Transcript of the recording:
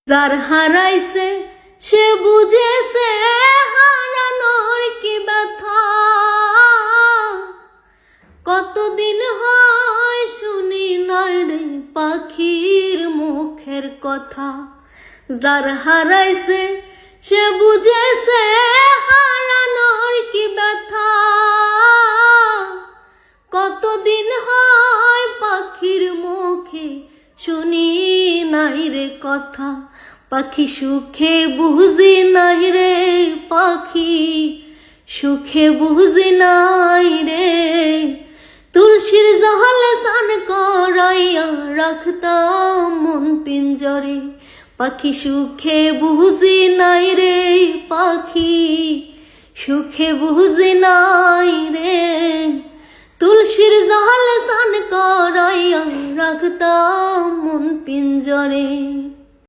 যার হারাইছে সে বুঝেছে হারানোর কি ব্যথা। কতদিন হয় শুনি নাই রে পাখির মুখের কথা। যার হারাইছে সে বুঝেছে হারানোর কি ব্যথা। কতদিন হয় পাখির মুখে শুনি নাই রে কথা। পাখি সুখে বুঝি নাই রে, পাখি সুখে বুঝি নাই রে। তুলসীর জলে স্নান করাইয়া রাখতাম মন পিঞ্জরে। পাখি সুখে বুঝি নাই রে, পাখি সুখে বুঝি নাই রে। তুলসীর জলে স্নান করাইয়া রাখতাম মন পিঞ্জরে।